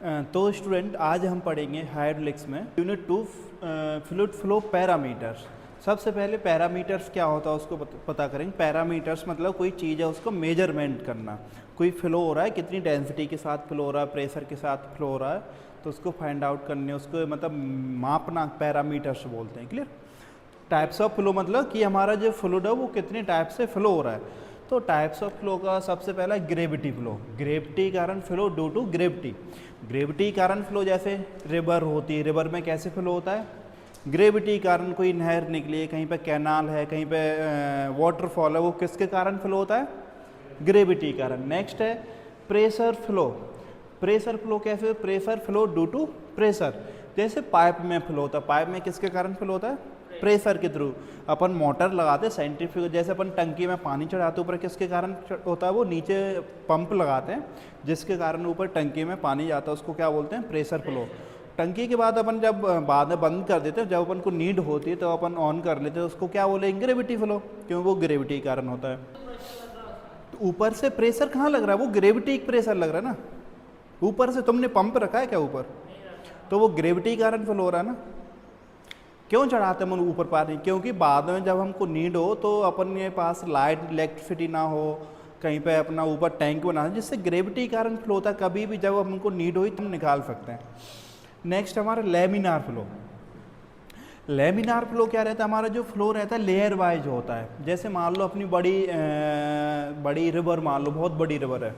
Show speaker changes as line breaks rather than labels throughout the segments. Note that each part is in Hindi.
तो स्टूडेंट आज हम पढ़ेंगे हाइड्रोलिक्स में यूनिट 2 फ्लूइड फ्लो पैरामीटर्स। सबसे पहले पैरामीटर्स क्या होता है उसको पता करेंगे। पैरामीटर्स मतलब कोई चीज़ है उसको मेजरमेंट करना, कोई फ्लो हो रहा है, कितनी डेंसिटी के साथ फ्लो हो रहा है, प्रेशर के साथ फ्लो हो रहा है, तो उसको फाइंड आउट करने, उसको मतलब मापना पैरामीटर्स बोलते हैं। क्लियर। टाइप्स ऑफ फ्लो मतलब कि हमारा जो फ्लूइड है वो कितने टाइप से फ्लो हो रहा है। तो टाइप्स ऑफ फ्लो का सबसे पहला ग्रेविटी फ्लो, ग्रेविटी कारण flow due to gravity. Gravity कारण फ्लो जैसे रिवर होती है, रिवर में कैसे फ्लो होता है, ग्रेविटी कारण। कोई नहर निकली है, कहीं पे कैनाल है, कहीं पे वाटरफॉल है, वो किसके कारण फ्लो होता है, ग्रेविटी कारण। नेक्स्ट है प्रेशर फ्लो। प्रेशर फ्लो कैसे, pressure flow due to pressure. जैसे पाइप में फ्लो होता है, पाइप में किसके कारण फ्लो होता है, प्रेशर के थ्रू। अपन मोटर लगाते साइंटिफिक, जैसे अपन टंकी में पानी चढ़ाते ऊपर, किसके कारण होता है, वो नीचे पंप लगाते हैं जिसके कारण ऊपर टंकी में पानी जाता है, उसको क्या बोलते हैं, प्रेशर फ्लो। टंकी के बाद अपन जब बाद में बंद कर देते हैं, जब अपन को नीड होती है तो अपन ऑन कर लेते हैं, उसको क्या बोलेंगे, ग्रेविटी फ्लो, क्योंकि वो ग्रेविटी के कारण होता है। तो ऊपर से प्रेशर कहाँ लग रहा है, वो ग्रेविटी प्रेशर लग रहा है ना, ऊपर से तुमने पंप रखा है क्या ऊपर, तो वो ग्रेविटी के कारण फ्लो हो रहा है ना। क्यों चढ़ाते हैं हम ऊपर पानी, क्योंकि बाद में जब हमको नीड हो तो अपन के पास लाइट इलेक्ट्रिसिटी ना हो, कहीं पे अपना ऊपर टैंक बना है, जिससे ग्रेविटी के कारण फ्लो होता है। कभी भी जब हमको नीड हुई तो हम निकाल सकते हैं। नेक्स्ट हमारा लेमिनार फ्लो। लेमिनार फ्लो क्या रहता है, हमारा जो फ्लो रहता है लेयर वाइज होता है। जैसे मान लो अपनी बड़ी रिवर, मान लो बहुत बड़ी रिवर है,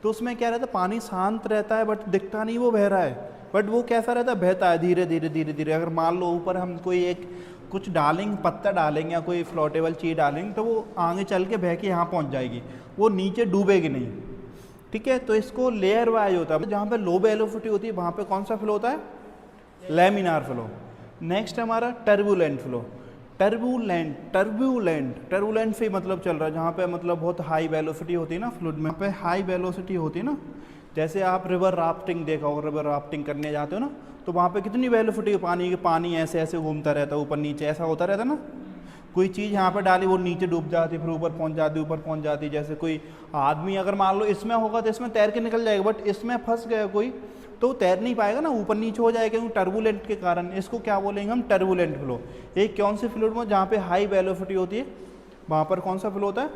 तो उसमें क्या रहता है, पानी शांत रहता है बट दिखता नहीं वो बह रहा है, बट वो कैसा रहता है, बहता है धीरे धीरे धीरे धीरे। अगर मान लो ऊपर हम कोई एक कुछ डालेंगे, पत्ता डालेंगे या कोई फ्लोटेबल चीज़ डालेंगे, तो वो आगे चल के बह के यहाँ पहुँच जाएगी, वो नीचे डूबेगी नहीं। ठीक है, तो इसको लेयर वाइज होता है। जहाँ पे लो वेलोसिटी होती है वहाँ पे कौन सा फ्लो होता है, लेमिनार फ्लो। नेक्स्ट हमारा टर्बुलेंट फ्लो। टर्बुलेंट से मतलब चल रहा है, जहाँ पे मतलब बहुत हाई वेलोसिटी होती है ना फ्लूइड में, पे हाई वेलोसिटी होती है ना। जैसे आप रिवर राफ्टिंग देखा होगा, रिवर राफ्टिंग करने जाते हो ना, तो वहाँ पे कितनी वेलोसिटी पानी ऐसे ऐसे घूमता रहता है, ऊपर नीचे ऐसा होता रहता है ना। कोई चीज़ यहाँ पे डाली वो नीचे डूब जाती, फिर ऊपर पहुँच जाती, ऊपर पहुँच जाती। जैसे कोई आदमी अगर मान लो इसमें होगा तो इसमें तैर के निकल जाएगा, बट इसमें फंस गया कोई तो तैर नहीं पाएगा ना, ऊपर नीचे हो जाएगा, क्योंकि टर्बुलेंट के कारण। इसको क्या बोलेंगे हम, टर्बुलेंट फ्लो। एक कौन सी फ्लूइड में जहाँ पे हाई वेलोसिटी होती है वहाँ पर कौन सा फ्लो होता है,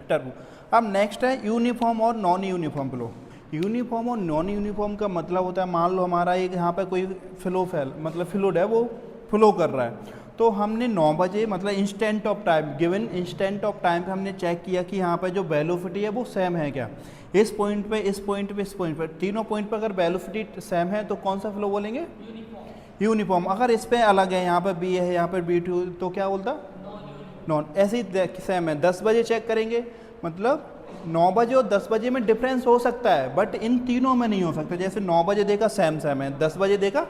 टर्बू। अब नेक्स्ट है यूनिफॉर्म और नॉन यूनिफॉर्म फ्लो। यूनिफॉर्म और नॉन यूनिफॉर्म का मतलब होता है, मान लो हमारा एक यहाँ पे कोई मतलब फ्लूइड है, वो फ्लो कर रहा है, तो हमने 9 बजे मतलब instant of time, given instant of time पे हमने चेक किया कि यहाँ पे जो वेलोसिटी है वो सेम है क्या, इस पॉइंट पे, इस पॉइंट पे, इस पॉइंट पे, तीनों पॉइंट पे अगर वेलोसिटी सेम है तो कौन सा फ्लो बोलेंगे, यूनिफॉर्म। अगर इस पे अलग है, यहाँ पे बी है, यहाँ पे B2, तो क्या बोलता, नॉन। ऐसे ही सेम है। 10 बजे चेक करेंगे, मतलब 9 बजे और 10 बजे में डिफरेंस हो सकता है, बट इन तीनों में नहीं हो सकता। जैसे 9 बजे देखा सेम सेम है, 10 बजे देखा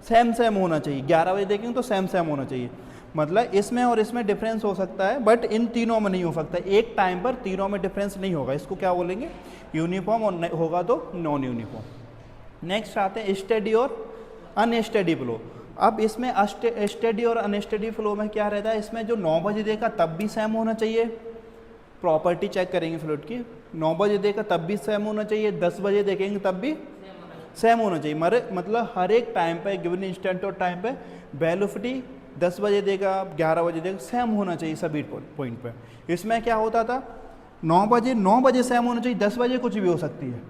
सेम सेम होना चाहिए, 11 बजे देखेंगे तो सेम सेम होना चाहिए। मतलब इसमें और इसमें डिफरेंस हो सकता है, बट इन तीनों में नहीं हो सकता। एक टाइम पर तीनों में डिफरेंस नहीं होगा, इसको क्या बोलेंगे, यूनिफॉर्म, और होगा तो नॉन यूनिफॉर्म। नेक्स्ट आते हैं स्टेडी और अनस्टेडी फ्लो। अब इसमें स्टेडी और अनस्टेडी फ्लो में क्या रहता है, इसमें जो 9 बजे देखा तब भी सेम होना चाहिए, प्रॉपर्टी चेक करेंगे फ्लूइड की, 9 बजे देखा तब भी सेम होना चाहिए, 10 बजे देखेंगे तब भी सेम होना चाहिए। मतलब हर एक टाइम पे, गिवन इंस्टेंट और टाइम पे वेलोसिटी 10 बजे देगा, 11 बजे देगा, सेम होना चाहिए सभी पॉइंट पे। इसमें क्या होता था, 9 बजे सेम होना चाहिए, 10 बजे कुछ भी हो सकती है।